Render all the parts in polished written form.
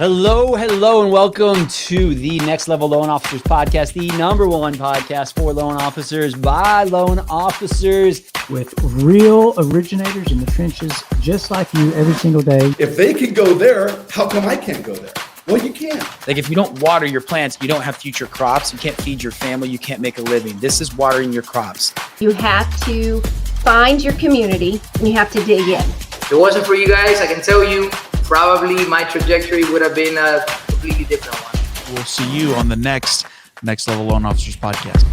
Hello, and welcome to the Next Level Loan Officers Podcast, the number one podcast for loan officers by loan officers. With real originators in the trenches, just like you every single day. If they can go there, how come I can't go there? Well, you can. Like if you don't water your plants, you don't have future crops. You can't feed your family. You can't make a living. This is watering your crops. You have to find your community and you have to dig in. If it wasn't for you guys, I can tell you, probably my trajectory would have been a completely different one. We'll see you on the next Level Loan Officers Podcast.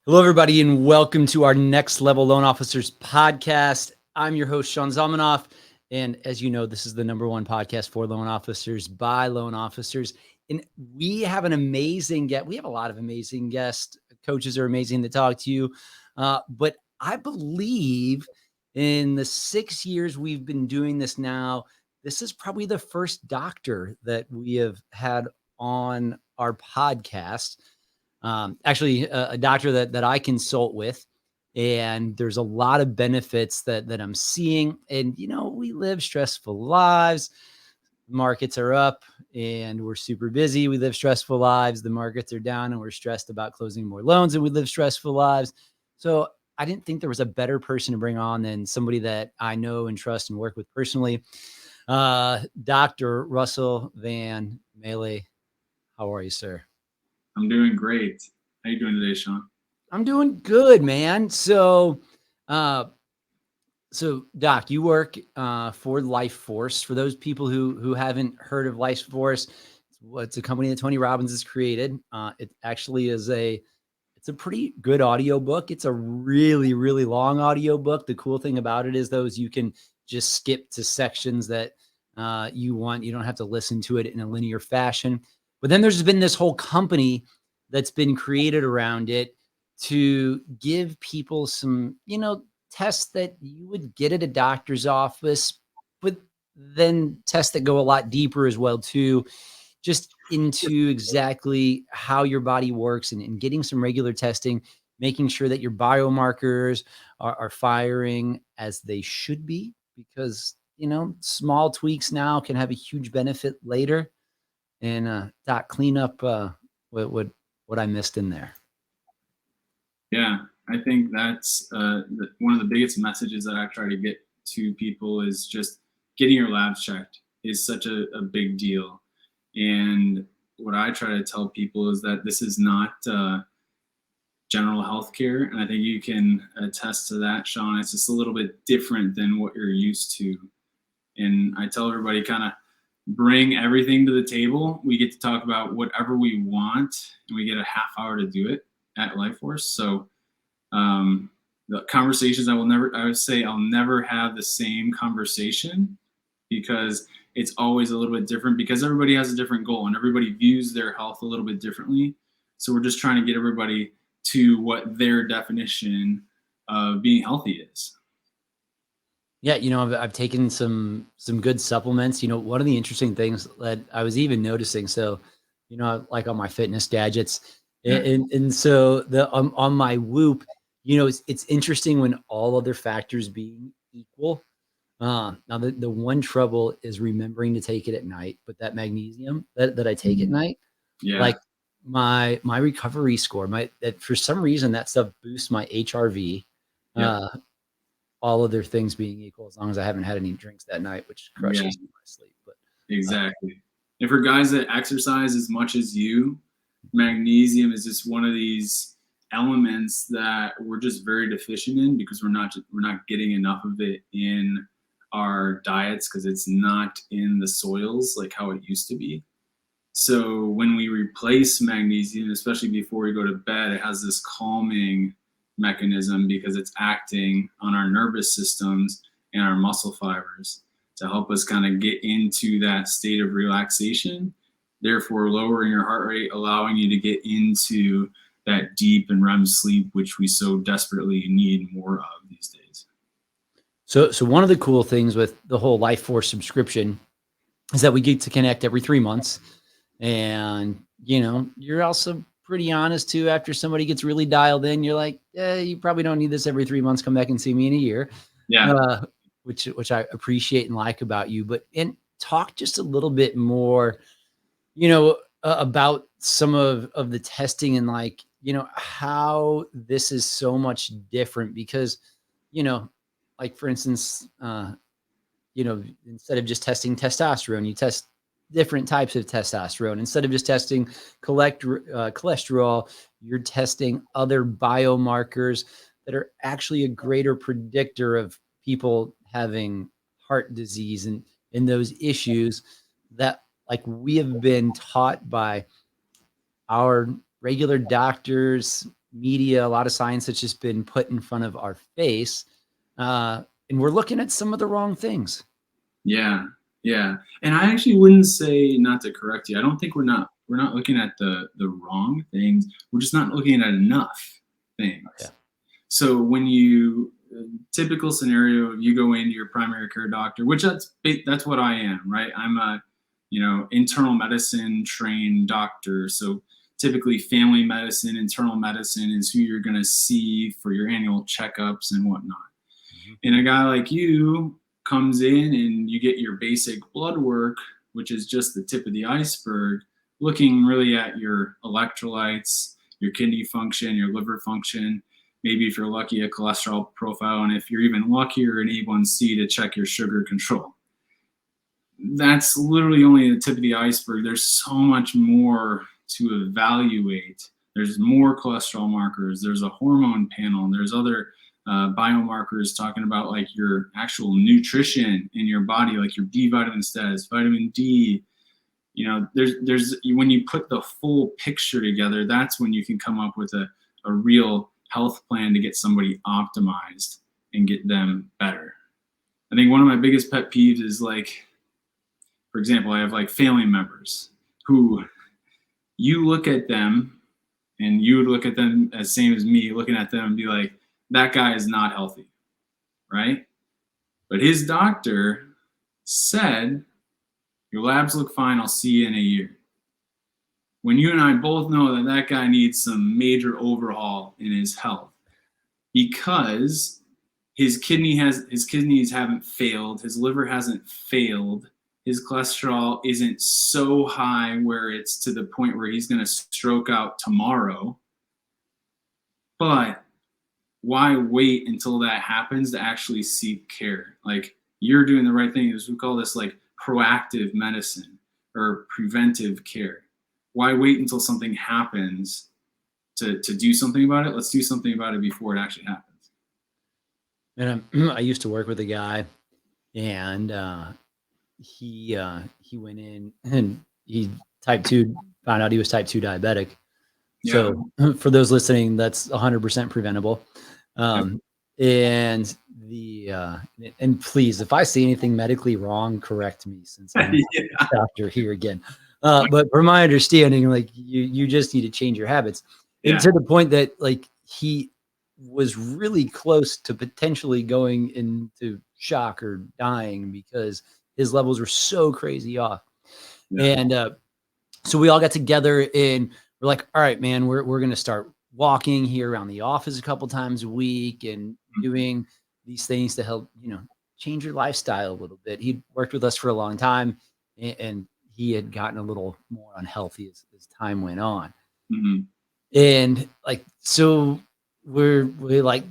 Hello, everybody, and welcome to our Next Level Loan Officers Podcast. I'm your host, Sean Zalmanoff, and as you know, this is the number one podcast for loan officers by loan officers. And we have an amazing guest. We have a lot of amazing guests. Coaches are amazing to talk to you. But I believe in the 6 years we've been doing this now, this is probably the first doctor that we have had on our podcast. Actually, a doctor that I consult with. And there's a lot of benefits that I'm seeing. And, you know, we live stressful lives. Markets are up and we're super busy. We live stressful lives. The markets are down and we're stressed about closing more loans, and we live stressful lives. So I didn't think there was a better person to bring on than somebody that I know and trust and work with personally. Dr. Russell Van Maele. How are you, sir? I'm doing great. How you doing today, Sean? I'm doing good, man. So Doc, you work for Life Force. For those people who haven't heard of Life Force, it's a company that Tony Robbins has created. It actually is it's a pretty good audiobook. It's a really, really long audiobook. The cool thing about it is you can just skip to sections that you want. You don't have to listen to it in a linear fashion. But then there's been this whole company that's been created around it to give people some, tests that you would get at a doctor's office, but then tests that go a lot deeper as well too, just into exactly how your body works and getting some regular testing, making sure that your biomarkers are firing as they should be, because, small tweaks now can have a huge benefit later. And Doc, clean up what I missed in there. Yeah, I think that's one of the biggest messages that I try to get to people is just getting your labs checked is such a big deal. And what I try to tell people is that this is not general healthcare. And I think you can attest to that, Sean. It's just a little bit different than what you're used to. And I tell everybody kind of bring everything to the table. We get to talk about whatever we want, and we get a half hour to do it at Life Force. So the conversations I would say I'll never have the same conversation, because it's always a little bit different, because everybody has a different goal and everybody views their health a little bit differently. So we're just trying to get everybody to what their definition of being healthy is. Yeah, I've taken some good supplements. One of the interesting things that I was even noticing, so, like on my fitness gadgets, and so on my Whoop, it's interesting when all other factors being equal. Now the one trouble is remembering to take it at night, but that magnesium that I take at night, like my recovery score, that for some reason that stuff boosts my HRV. All other things being equal, as long as I haven't had any drinks that night, which crushes my sleep. But exactly. And for guys that exercise as much as you, magnesium is just one of these elements that we're just very deficient in, because we're not getting enough of it in our diets, because it's not in the soils like how it used to be. So when we replace magnesium, especially before we go to bed, it has this calming mechanism, because it's acting on our nervous systems and our muscle fibers to help us kind of get into that state of relaxation, therefore lowering your heart rate, allowing you to get into that deep and REM sleep, which we so desperately need more of these days. So one of the cool things with the whole Life Force subscription is that we get to connect every 3 months, and you're also pretty honest too. After somebody gets really dialed in, you're like, you probably don't need this every 3 months. Come back and see me in a year. Yeah. Which I appreciate and like about you. And talk just a little bit more, about some of the testing and like, how this is so much different because, like for instance, instead of just testing testosterone, you test different types of testosterone. Instead of just testing cholesterol, you're testing other biomarkers that are actually a greater predictor of people having heart disease and those issues that like we have been taught by our regular doctors, media, a lot of science that's just been put in front of our face. And we're looking at some of the wrong things. Yeah. Yeah. And I actually wouldn't say, not to correct you, I don't think we're not looking at the wrong things. We're just not looking at enough things. Yeah. So when you, typical scenario, you go into your primary care doctor, which that's what I am, right? I'm a, internal medicine trained doctor. So typically family medicine, internal medicine is who you're going to see for your annual checkups and whatnot. Mm-hmm. And a guy like you comes in and you get your basic blood work, which is just the tip of the iceberg, looking really at your electrolytes, your kidney function, your liver function, maybe if you're lucky, a cholesterol profile, and if you're even luckier, an A1C to check your sugar control. That's literally only the tip of the iceberg. There's so much more to evaluate. There's more cholesterol markers. There's a hormone panel. There's other biomarkers talking about like your actual nutrition in your body, like your D vitamin status, vitamin D. There's when you put the full picture together, that's when you can come up with a real health plan to get somebody optimized and get them better. I think one of my biggest pet peeves is like, for example, I have like family members who you look at them and you would look at them as same as me, looking at them and be like, that guy is not healthy, right? But his doctor said, your labs look fine, I'll see you in a year. When you and I both know that guy needs some major overhaul in his health because his kidneys haven't failed, his liver hasn't failed, his cholesterol isn't so high where it's to the point where he's going to stroke out tomorrow. But why wait until that happens to actually seek care? Like, you're doing the right thing. We call this like proactive medicine or preventive care. Why wait until something happens to do something about it? Let's do something about it before it actually happens. And I used to work with a guy, and he went in and he found out he was type 2 diabetic. Yeah. So for those listening, that's 100% preventable. And and please, if I see anything medically wrong, correct me, since I'm a doctor here again. But from my understanding, like you just need to change your habits. And to the point that like he was really close to potentially going into shock or dying because his levels were so crazy off. And so we all got together and we're like, all right, man, we're going to start walking here around the office a couple times a week and doing these things to help, change your lifestyle a little bit. He'd worked with us for a long time and he had gotten a little more unhealthy as time went on. Mm-hmm. And like, so we like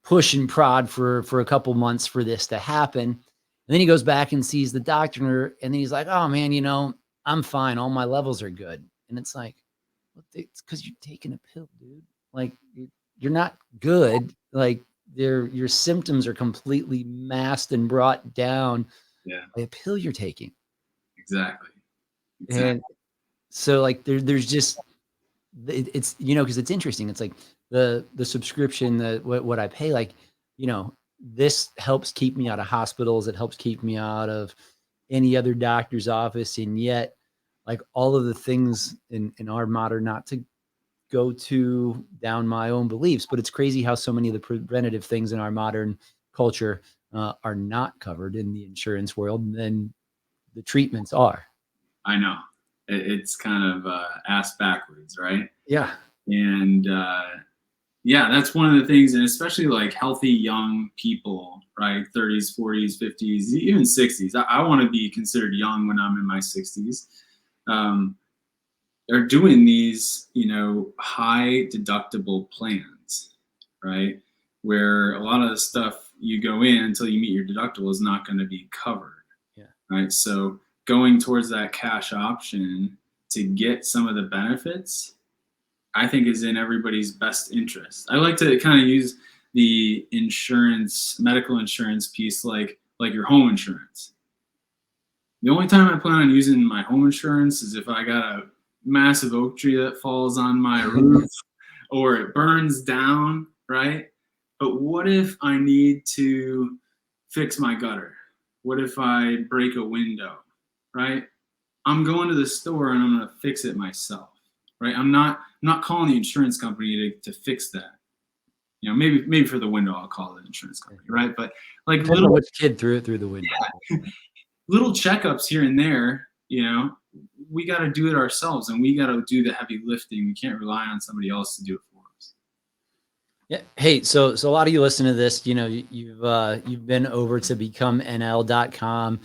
push and prod for a couple months for this to happen. And then he goes back and sees the doctor and then he's like, oh man, I'm fine. All my levels are good. And it's like, well, it's because you're taking a pill, dude. Like you're not good. Like your symptoms are completely masked and brought down by a pill you're taking. Exactly. And so like there's just, it's, cause it's interesting. It's like the subscription, what I pay, like, this helps keep me out of hospitals. It helps keep me out of any other doctor's office. And yet like all of the things in our modern, not to go to down my own beliefs, but it's crazy how so many of the preventative things in our modern culture are not covered in the insurance world, and then the treatments are. I know. it's kind of ass backwards, right? Yeah. And yeah, that's one of the things, and especially like healthy young people, right? 30s, 40s, 50s, even 60s. I want to be considered young when I'm in my 60s. They're doing these, high deductible plans, right? Where a lot of the stuff you go in until you meet your deductible is not going to be covered, right? So going towards that cash option to get some of the benefits, I think is in everybody's best interest. I like to kind of use the medical insurance piece like your home insurance. The only time I plan on using my home insurance is if I got a massive oak tree that falls on my roof or it burns down, right? But what if I need to fix my gutter? What if I break a window, right? I'm going to the store and I'm going to fix it myself, right? I'm not calling the insurance company to fix that. Maybe for the window I'll call the insurance company, right? But like which kid threw it through the window. Yeah. Little checkups here and there, we got to do it ourselves, and we got to do the heavy lifting. We can't rely on somebody else to do it for us. Yeah. Hey, so a lot of you listen to this, you've been over to becomenl.com.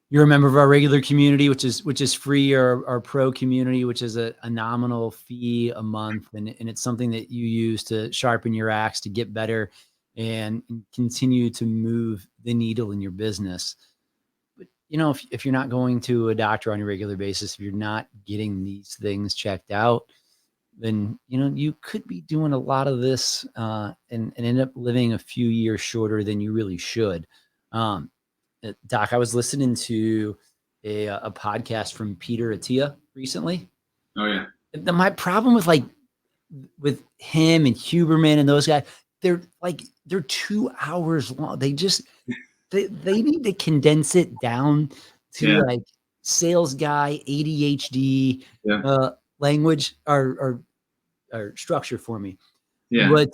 You're a member of our regular community, which is free, or our pro community, which is a nominal fee a month. And it's something that you use to sharpen your axe, to get better and continue to move the needle in your business. But, if you're not going to a doctor on a regular basis, if you're not getting these things checked out, then, you could be doing a lot of this and end up living a few years shorter than you really should. Doc, I was listening to a podcast from Peter Attia recently. Oh yeah. My problem with him and Huberman and those guys, they're 2 hours long. They need to condense it down to like sales guy ADHD language or structure for me. Yeah. But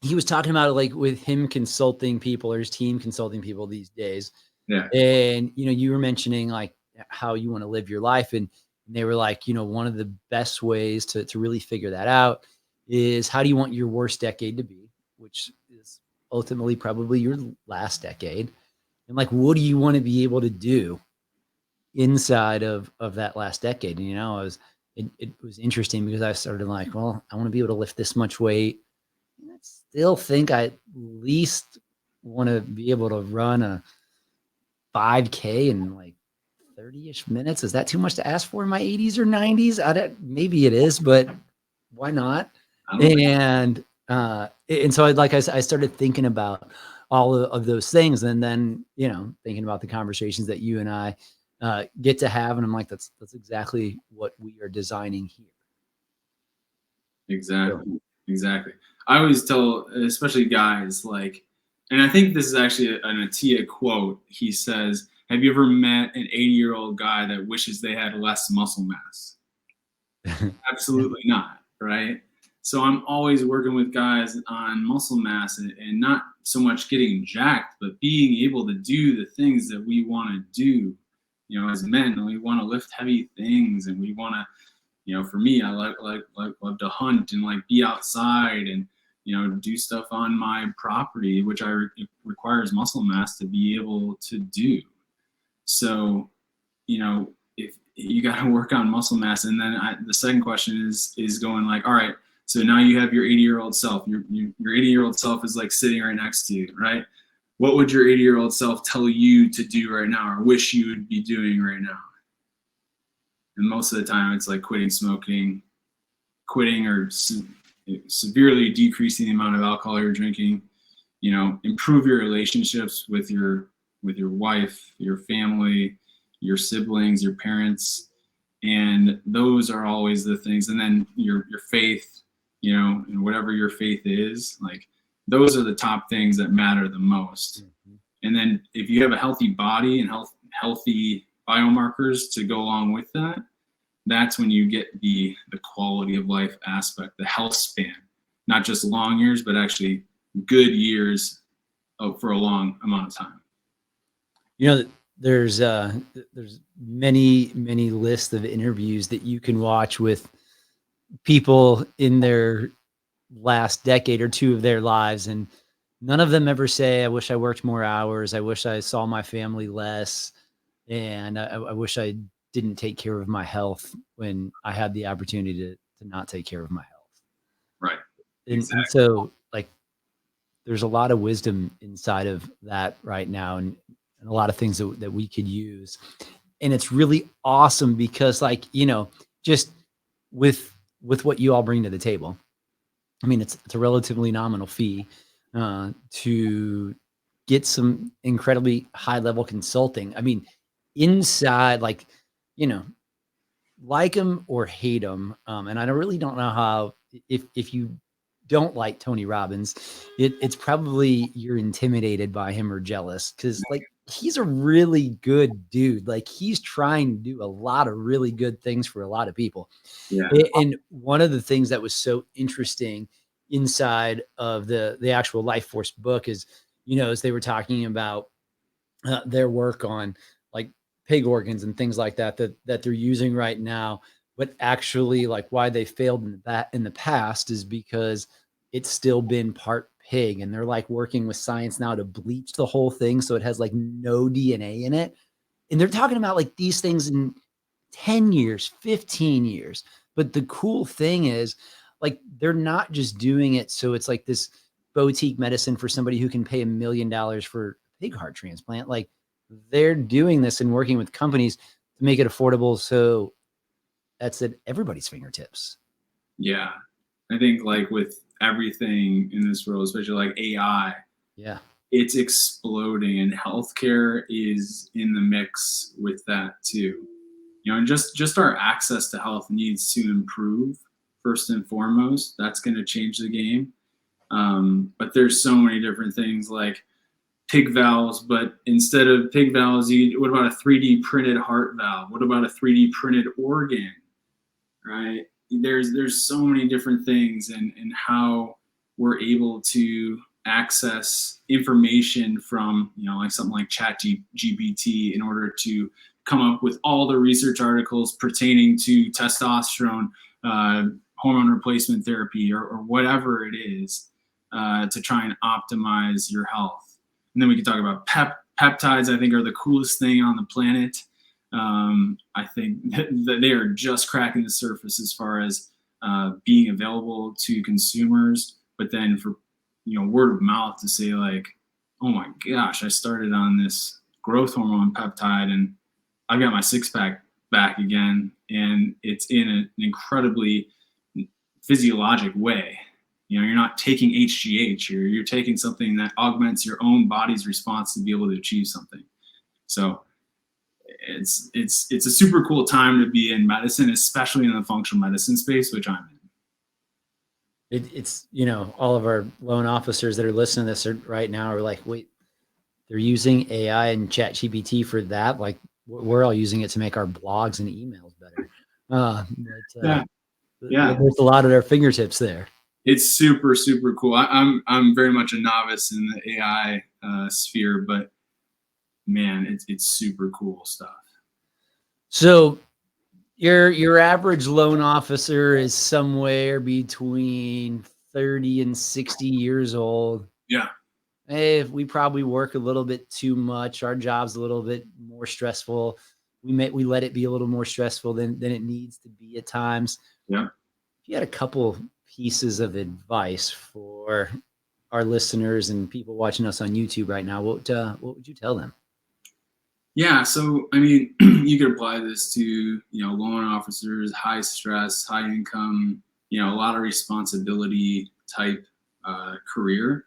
he was talking about it like with him consulting people, or his team consulting people these days. Yeah. And, you were mentioning like how you want to live your life. And they were like, one of the best ways to really figure that out is, how do you want your worst decade to be, which is ultimately probably your last decade. And like, what do you want to be able to do inside of that last decade? And, it was interesting because I started like, well, I want to be able to lift this much weight. I still think I at least want to be able to run a 5K in like 30-ish minutes. Is that too much to ask for in my 80s or 90s? Maybe it is, but why not? And so I started thinking about all of those things, and then thinking about the conversations that you and I get to have, and I'm like, that's exactly what we are designing here. Exactly. I always tell, especially guys, like, and I think this is actually an Attia quote. He says, "Have you ever met an 80-year-old guy that wishes they had less muscle mass?" Absolutely not, right? So I'm always working with guys on muscle mass, and not so much getting jacked, but being able to do the things that we want to do, as men. And we want to lift heavy things, and we want to, for me, I love to hunt and like be outside and, do stuff on my property, which requires muscle mass to be able to do. So, if you got to work on muscle mass, and then the second question is going like, all right, so now you have your 80-year-old self. Your 80-year-old self is like sitting right next to you, right? What would your 80-year-old self tell you to do right now, or wish you would be doing right now? And most of the time, it's like quitting smoking, quitting or severely decreasing the amount of alcohol you're drinking. Improve your relationships with your wife, your family, your siblings, your parents, and those are always the things. And then your faith, and whatever your faith is, like, those are the top things that matter the most. Mm-hmm. And then if you have a healthy body and healthy biomarkers to go along with that, that's when you get the quality of life aspect, the health span, not just long years, but actually good years for a long amount of time. there's many lists of interviews that you can watch with people in their last decade or two of their lives, and none of them ever say, I wish I worked more hours, I wish I saw my family less, and I wish I didn't take care of my health when I had the opportunity to not take care of my health. Right. And so like there's a lot of wisdom inside of that right now, and a lot of things that we could use. And it's really awesome because like, just with what you all bring to the table. I mean, it's a relatively nominal fee to get some incredibly high level consulting. I mean, inside, like, like them or hate them. And I really don't know how, if you don't like Tony Robbins, it's probably you're intimidated by him or jealous, because like he's a really good dude. Like he's trying to do a lot of really good things for a lot of people. Yeah. And one of the things that was so interesting inside of the actual Life Force book is, as they were talking about their work on like pig organs and things like that they're using right now, but actually like why they failed in the past is because it's still been part pig, and they're like working with science now to bleach the whole thing so it has like no DNA in it. And they're talking about like these things in 10 years, 15 years. But the cool thing is like they're not just doing it so it's like this boutique medicine for somebody who can pay $1 million for pig heart transplant. Like they're doing this and working with companies to make it affordable, so that's at everybody's fingertips. Yeah. I think like with everything in this world, especially like AI, yeah, it's exploding, and healthcare is in the mix with that too. And just our access to health needs to improve first and foremost. That's going to change the game. But there's so many different things like pig valves, but instead of pig valves, what about a 3D printed heart valve? What about a 3D printed organ, right? There's so many different things, and how we're able to access information from, like something like ChatGPT in order to come up with all the research articles pertaining to testosterone, hormone replacement therapy, or whatever it is, to try and optimize your health. And then we can talk about peptides. I think are the coolest thing on the planet. I think that they are just cracking the surface as far as being available to consumers. But then for word of mouth to say like, oh my gosh, I started on this growth hormone peptide and I've got my six-pack back again, and it's in an incredibly physiologic way. You're not taking HGH, you're taking something that augments your own body's response to be able to achieve something. So it's a super cool time to be in medicine, especially in the functional medicine space, which I'm in. It's all of our loan officers that are listening to this right now are like, wait, they're using AI and ChatGPT for that? Like we're all using it to make our blogs and emails better. Yeah. There's a lot at our fingertips there. It's super, super cool. I'm very much a novice in the AI sphere, but man, it's super cool stuff. So your average loan officer is somewhere between 30 and 60 years old. Yeah. Hey, we probably work a little bit too much. Our job's a little bit more stressful. We let it be a little more stressful than it needs to be at times. Yeah. If you had a couple pieces of advice for our listeners and people watching us on YouTube right now, what would you tell them? Yeah, so I mean, you could apply this to loan officers, high stress, high income, a lot of responsibility type career.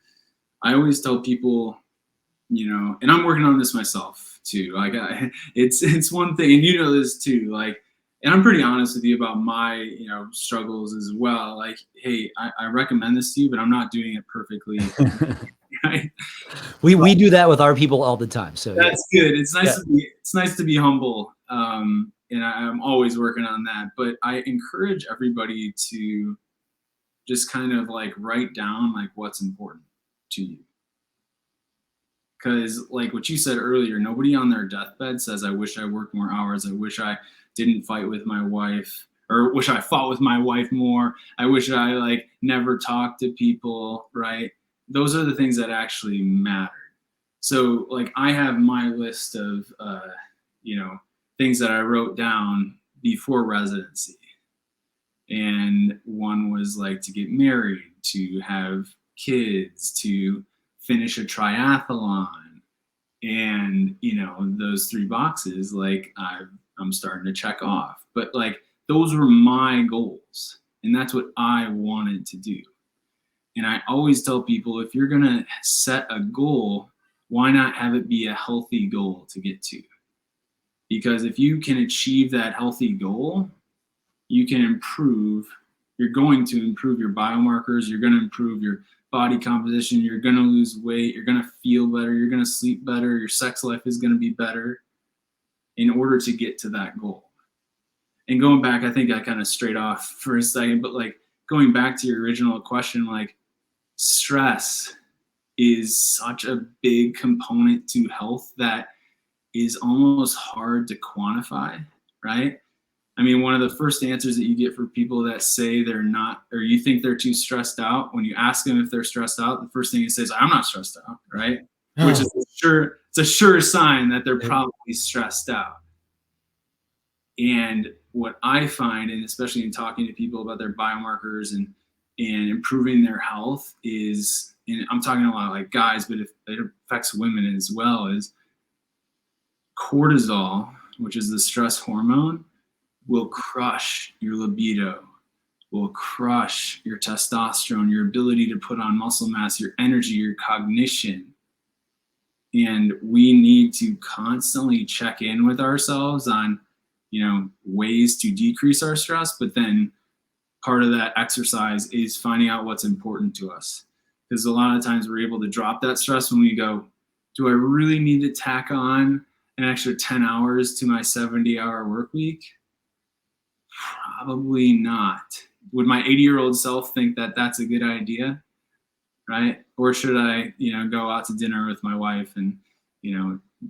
I always tell people, and I'm working on this myself too. Like it's one thing, and this too. Like, and I'm pretty honest with you about my struggles as well. Like, hey, I recommend this to you, but I'm not doing it perfectly. Right? We do that with our people all the time. So that's good. It's nice to be humble. And I'm always working on that. But I encourage everybody to just kind of like write down like what's important to you. Because like what you said earlier, nobody on their deathbed says, I wish I worked more hours. I wish I didn't fight with my wife, or wish I fought with my wife more. I wish I like never talked to people, right? Those are the things that actually matter. So like I have my list of, things that I wrote down before residency. And one was like to get married, to have kids, to finish a triathlon. And, those 3 boxes, like I'm starting to check off. But like those were my goals. And that's what I wanted to do. And I always tell people, if you're going to set a goal, why not have it be a healthy goal to get to? Because if you can achieve that healthy goal, you can you're going to improve your biomarkers, you're going to improve your body composition, you're going to lose weight, you're going to feel better, you're going to sleep better, your sex life is going to be better in order to get to that goal. And going back, I think I kind of strayed off for a second, but like going back to your original question, like stress is such a big component to health that is almost hard to quantify, right? I mean, one of the first answers that you get for people that say they're not, or you think they're too stressed out, when you ask them if they're stressed out, the first thing he says, I'm not stressed out, right? Oh. Which is it's a sure sign that they're probably stressed out. And what I find, and especially in talking to people about their biomarkers and improving their health is, and I'm talking a lot like guys, but if it affects women as well, is cortisol, which is the stress hormone, will crush your libido, will crush your testosterone, your ability to put on muscle mass, your energy, your cognition. And we need to constantly check in with ourselves on, ways to decrease our stress. But then part of that exercise is finding out what's important to us. Because a lot of times we're able to drop that stress when we go, do I really need to tack on an extra 10 hours to my 70-hour work week? Probably not. Would my 80-year-old self think that that's a good idea, right? Or should I, go out to dinner with my wife and,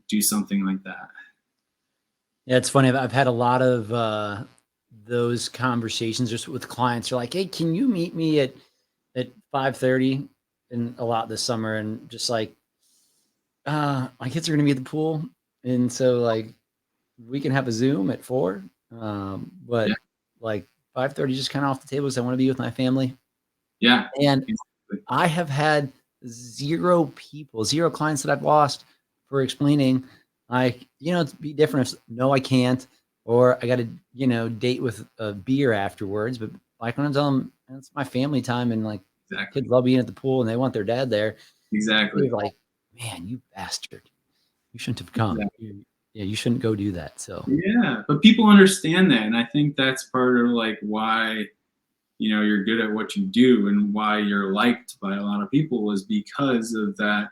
do something like that? Yeah, it's funny. I've had a lot of those conversations just with clients. They're like, hey, can you meet me at 5:30 and a lot this summer? And just like, my kids are going to be at the pool. And so like, we can have a Zoom at 4. But like 5:30 just kind of off the table because I want to be with my family. Yeah. And I have had 0 clients that I've lost for explaining like, it'd be different if no, I can't, or I got to, date with a beer afterwards. But like when I tell them it's my family time and like kids love being at the pool and they want their dad there. Exactly. They're like, man, you bastard. You shouldn't have come. Exactly. You shouldn't go do that. So yeah, but people understand that, and I think that's part of like why you're good at what you do and why you're liked by a lot of people is because of that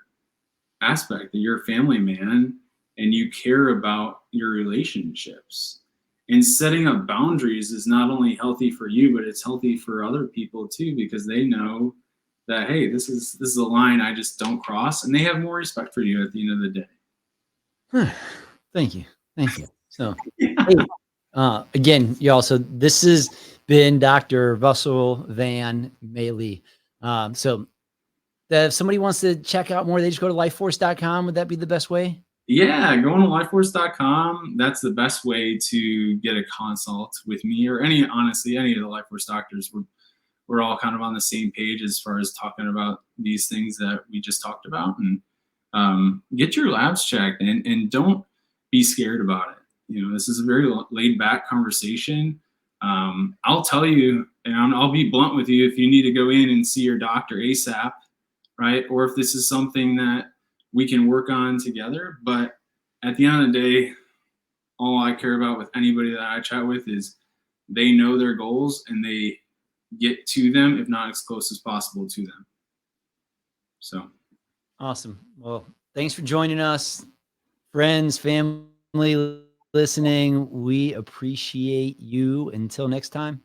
aspect that you're a family man and you care about your relationships. And setting up boundaries is not only healthy for you, but it's healthy for other people too, because they know that, hey, this is a line I just don't cross, and they have more respect for you at the end of the day. Thank you. So, hey, again, y'all, so this has been Dr. Russell Van Maele. So if somebody wants to check out more, they just go to lifeforce.com. Would that be the best way? Yeah, going to lifeforce.com. That's the best way to get a consult with me or honestly, any of the LifeForce doctors. We're all kind of on the same page as far as talking about these things that we just talked about. And get your labs checked and don't be scared about it. This is a very laid back conversation. I'll tell you, and I'll be blunt with you, if you need to go in and see your doctor ASAP, right? Or if this is something that we can work on together. But at the end of the day, all I care about with anybody that I chat with is they know their goals and they get to them, if not as close as possible to them. So awesome. Well, thanks for joining us, friends, family listening. We appreciate you. Until next time.